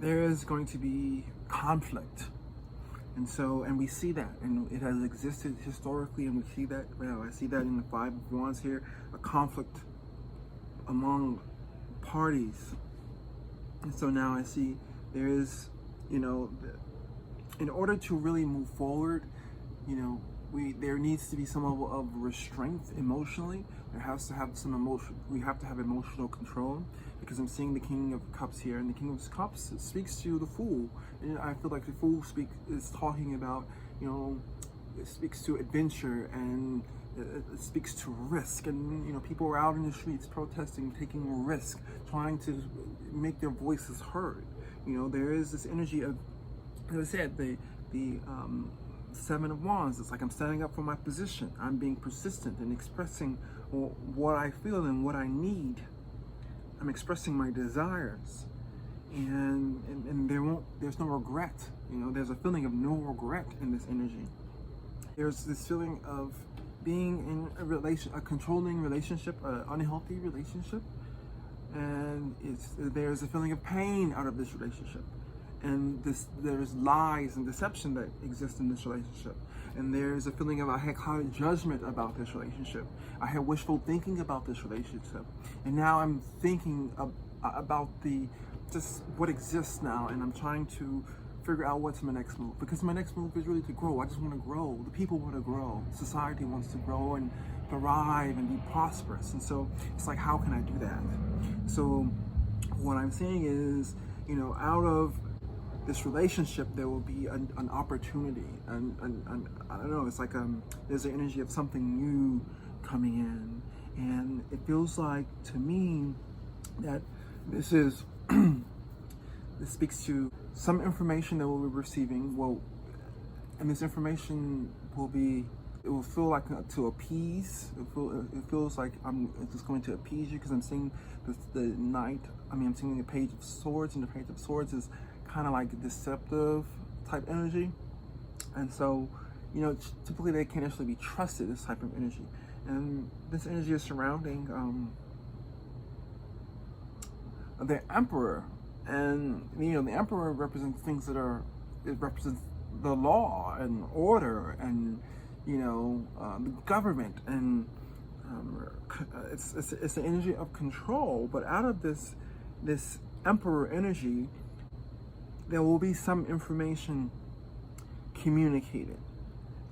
there is going to be conflict. And we see that, and it has existed historically, and we see that. Well, I see that in the Five of Wands here, a conflict among parties. And so now I see there is, in order to really move forward, there needs to be some level of restraint emotionally. There has to have some emotion. We have to have emotional control, because I'm seeing the King of Cups here, and the King of Cups speaks to the Fool. And I feel like the Fool is talking about, it speaks to adventure, and it speaks to risk. And people are out in the streets protesting, taking risk, trying to make their voices heard. There is this energy of, as I said, the Seven of Wands. It's like I'm standing up for my position. I'm being persistent and expressing what I feel and what I need. I'm expressing my desires, and there's no regret. There's a feeling of no regret in this energy. There's this feeling of being in a controlling relationship, an unhealthy relationship, and there's a feeling of pain out of this relationship. And there's lies and deception that exist in this relationship. And there's a feeling of, I had high judgment about this relationship. I had wishful thinking about this relationship. And now I'm thinking about just what exists now, and I'm trying to figure out what's my next move. Because my next move is really to grow. I just want to grow. The people want to grow. Society wants to grow and thrive and be prosperous. And so it's like, how can I do that? So what I'm saying is, out of this relationship, there will be an opportunity, and I don't know, it's like there's an energy of something new coming in, and it feels like to me that this speaks to some information that we'll be receiving. And this information it will feel like to appease. It feels like I'm just going to appease you, because I'm seeing the Knight. I'm seeing the Page of Swords, and the Page of Swords is kind of like a deceptive type energy. And so, typically they can't actually be trusted, this type of energy. And this energy is surrounding the Emperor. And, the Emperor represents things it represents the law and order and, the government. And it's an energy of control. But out of this Emperor energy, there will be some information communicated,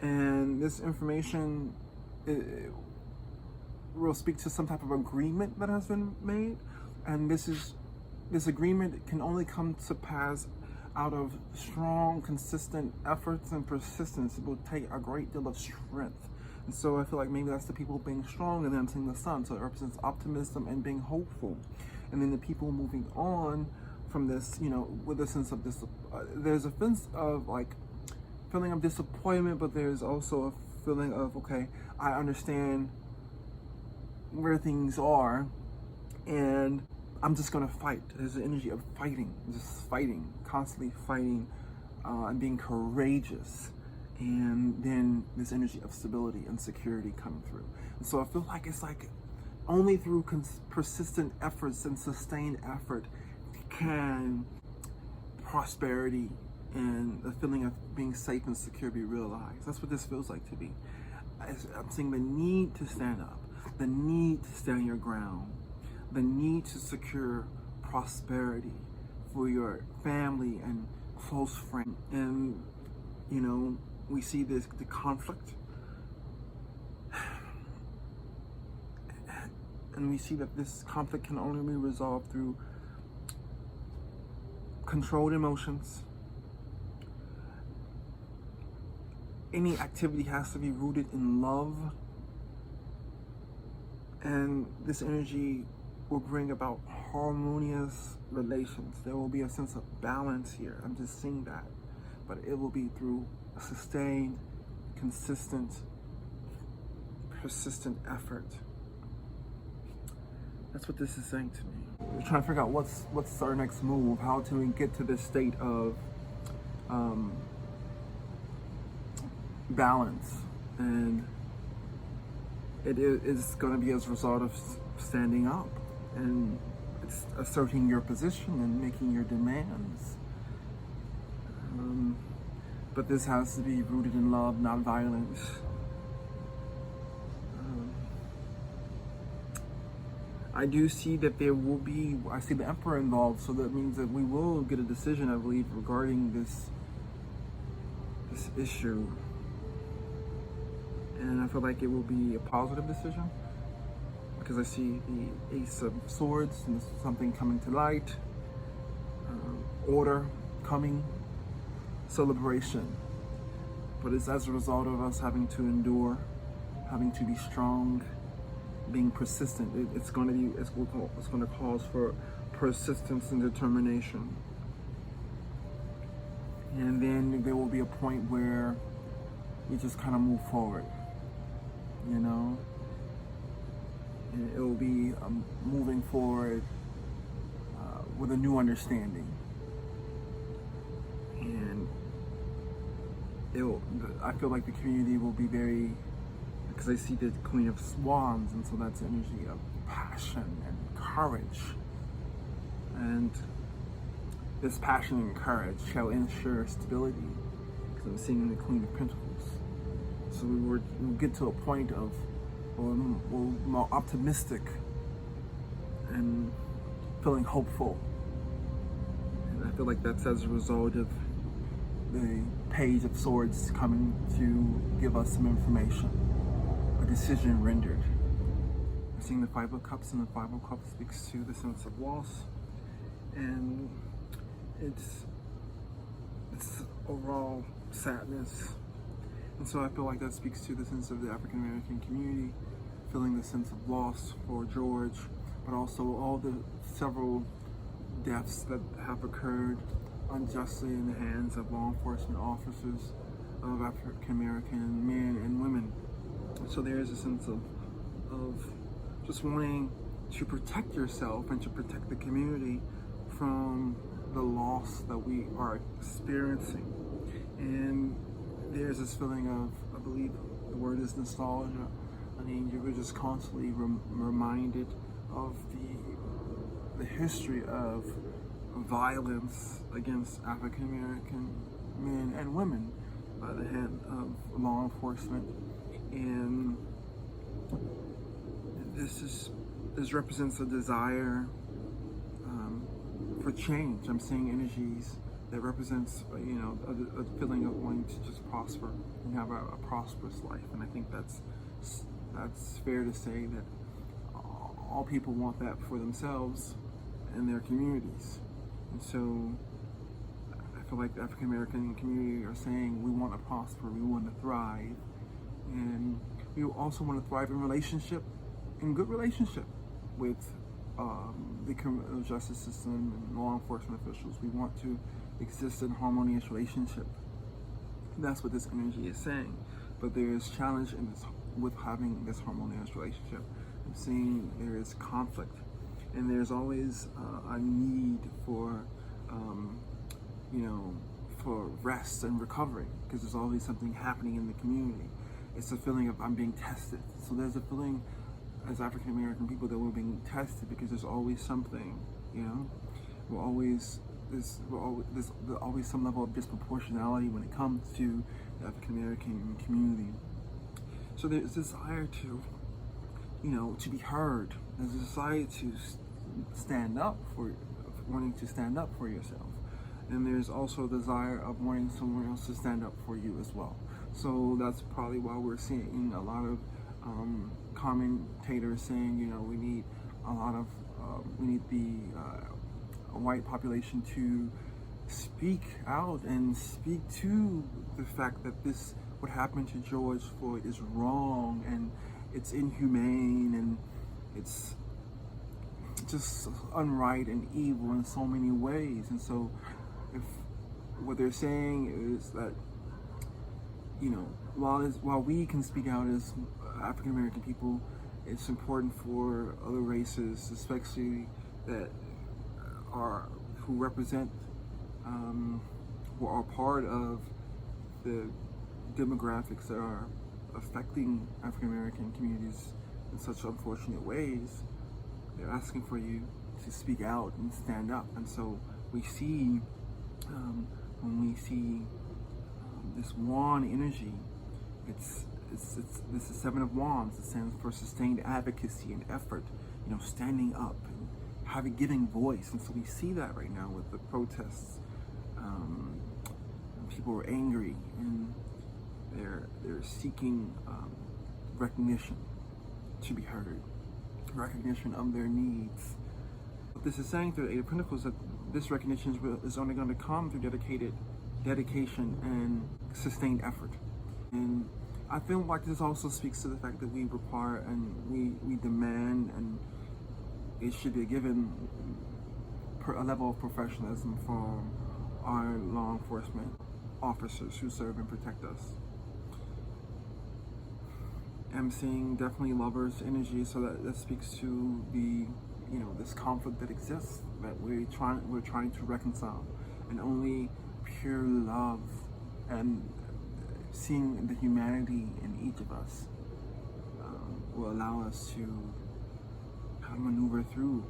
and this information will speak to some type of agreement that has been made, and this agreement can only come to pass out of strong, consistent efforts and persistence. It will take a great deal of strength. And so I feel like maybe that's the people being strong, and then I'm seeing the Sun, so it represents optimism and being hopeful. And then the people moving on from this, with a sense of this, there's a sense of like feeling of disappointment, but there's also a feeling of, okay, I understand where things are, and I'm just gonna fight. There's an energy of fighting, just fighting, constantly fighting, and being courageous. And then this energy of stability and security coming through. And so I feel like it's like only through persistent efforts and sustained effort can prosperity and the feeling of being safe and secure be realized. That's what this feels like to me. I'm seeing the need to stand up, the need to stand your ground, the need to secure prosperity for your family and close friends. And we see the conflict, and we see that this conflict can only be resolved through controlled emotions. Any activity has to be rooted in love, and this energy will bring about harmonious relations. There will be a sense of balance here. I'm just seeing that, but it will be through a sustained, consistent, persistent effort. That's what this is saying to me. We're trying to figure out what's our next move, how to get to this state of balance, and it is going to be as a result of standing up and it's asserting your position and making your demands but this has to be rooted in love, not violence. I do see that I see the emperor involved, so that means that we will get a decision, I believe, regarding this issue. And I feel like it will be a positive decision, because I see the Ace of Swords and something coming to light, order coming, celebration. But it's as a result of us having to endure, having to be strong, being persistent. It's going to cause for persistence and determination. And then there will be a point where we just kind of move forward, you know. And it will be moving forward with a new understanding. And I feel like the community will be very, because I see the Queen of Swans, and so that's energy of passion and courage. And this passion and courage shall ensure stability, because I'm seeing the Queen of Pentacles. So we'll get to a point of, we're more optimistic and feeling hopeful. And I feel like that's as a result of the Page of Swords coming to give us some information. Decision rendered. I'm seeing the Five of Cups, and the Five of Cups speaks to the sense of loss, and it's overall sadness. And so I feel like that speaks to the sense of the African American community, feeling the sense of loss for George, but also all the several deaths that have occurred unjustly in the hands of law enforcement officers of African American men and women. So there is a sense of just wanting to protect yourself and to protect the community from the loss that we are experiencing. And there's this feeling of, I believe the word is nostalgia. I mean, you're just constantly reminded of the history of violence against African American men and women by the hand of law enforcement. And this represents a desire for change. I'm seeing energies that represents, a feeling of wanting to just prosper and have a prosperous life. And I think that's fair to say that all people want that for themselves and their communities. And so I feel like the African American community are saying we want to prosper, we want to thrive. And we also want to thrive in good relationship with the criminal justice system and law enforcement officials. We want to exist in harmonious relationship. That's what this energy is saying. But there is challenge with having this harmonious relationship. I'm seeing there is conflict, and there's always a need for for rest and recovery, because there's always something happening in the community. It's a feeling of I'm being tested. So there's a feeling as African American people that we're being tested, because there's always something, there's always some level of disproportionality when it comes to the African American community. So there's a desire to, to be heard. There's a desire to wanting to stand up for yourself. And there's also a desire of wanting someone else to stand up for you as well. So that's probably why we're seeing a lot of commentators saying, we need the white population to speak out and speak to the fact that what happened to George Floyd is wrong, and it's inhumane, and it's just unright and evil in so many ways. And so if what they're saying is that, while we can speak out as African American people, it's important for other races, especially that who represent who are part of the demographics that are affecting African American communities in such unfortunate ways. They're asking for you to speak out and stand up. And so we see when we see this wand energy. It's this is Seven of Wands. It stands for sustained advocacy and effort. Standing up and giving voice. And so we see that right now with the protests. People are angry and they're seeking recognition to be heard, recognition of their needs. What this is saying through the Eight of Pentacles, that this recognition is only going to come through dedication and sustained effort. And I feel like this also speaks to the fact that we require and we demand, and it should be given a level of professionalism from our law enforcement officers who serve and protect us. I'm seeing definitely lovers energy, so that speaks to the this conflict that exists, that we're trying to reconcile, and only pure love and seeing the humanity in each of us will allow us to maneuver through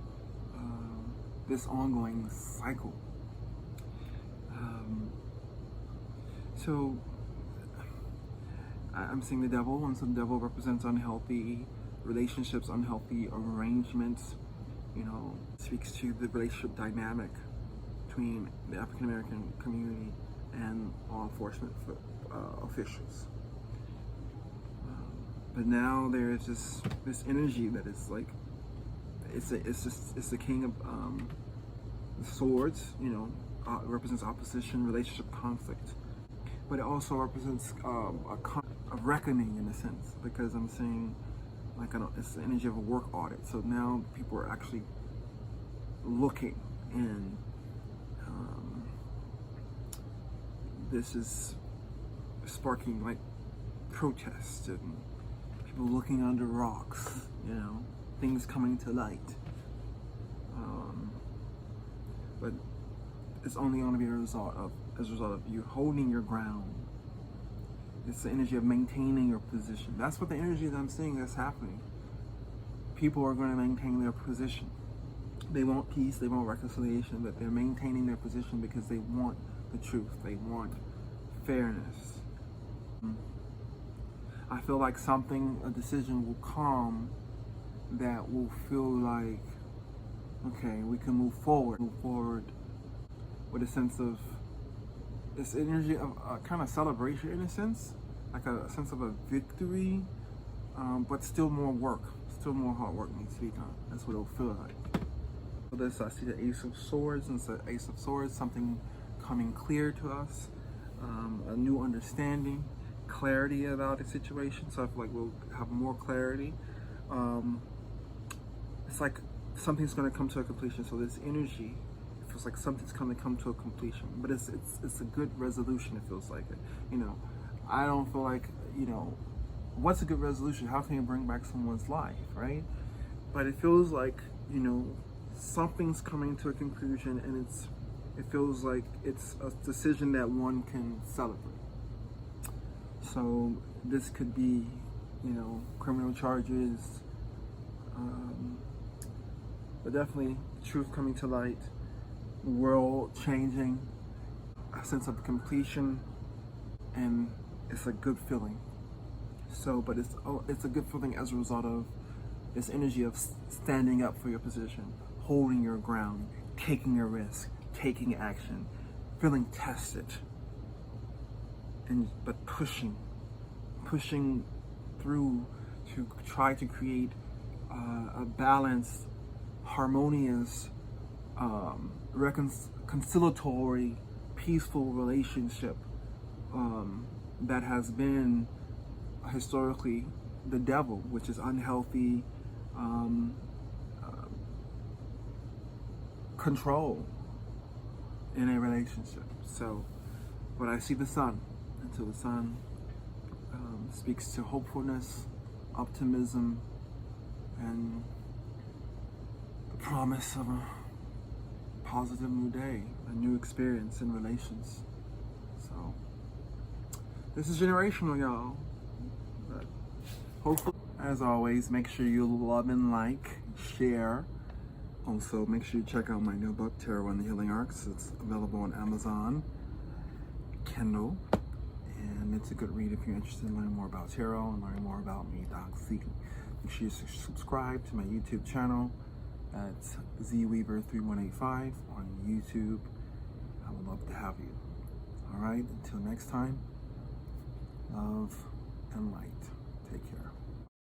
this ongoing cycle. So I'm seeing the devil, and so the devil represents unhealthy relationships, unhealthy arrangements. Speaks to the relationship dynamic between the African American community and law enforcement officials. But now there is this energy that is like it's the king of swords. Represents opposition, relationship conflict, but it also represents a reckoning in a sense, because I'm seeing it's the energy of a work audit. So now people are actually looking, and this is sparking like protests and people looking under rocks, things coming to light. But it's only going to be as a result of you holding your ground. It's the energy of maintaining your position. That's what the energy that I'm seeing that's happening. People are going to maintain their position. They want peace, they want reconciliation, but they're maintaining their position because they want the truth. They want fairness. I feel like a decision will come that will feel like, okay, we can move forward with a sense of this energy of a kind of celebration in a sense, like a sense of a victory, but still more hard work needs to be done. That's what it'll feel like. For this, I see the Ace of Swords, and it's the Ace of Swords, something coming clear to us, a new understanding, clarity about the situation. So I feel like we'll have more clarity. It's like something's going to come to a completion. So this energy, it feels like something's going to come to a completion, but it's a good resolution. It feels like it. I don't feel like, what's a good resolution? How can you bring back someone's life, right? But it feels like, something's coming to a conclusion, and it feels like it's a decision that one can celebrate. So this could be, criminal charges, but definitely truth coming to light, world changing, a sense of completion, and it's a good feeling. So, but it's a good feeling as a result of this energy of standing up for your position, holding your ground, taking a risk, taking action, feeling tested, but pushing through to try to create a balanced, harmonious, conciliatory, peaceful relationship that has been historically the devil, which is unhealthy control in a relationship. So, but I see the sun, and so the sun speaks to hopefulness, optimism, and the promise of a positive new day, a new experience in relations. So this is generational, y'all. But hopefully, as always, make sure you love and like, share. Also, make sure you check out my new book, Tarot and the Healing Arcs. It's available on Amazon, Kindle, And it's a good read if you're interested in learning more about tarot and learning more about me, Doc Z. Make sure you subscribe to my YouTube channel. That's ZWeaver3185 on YouTube. I would love to have you. All right, until next time, love and light. Take care.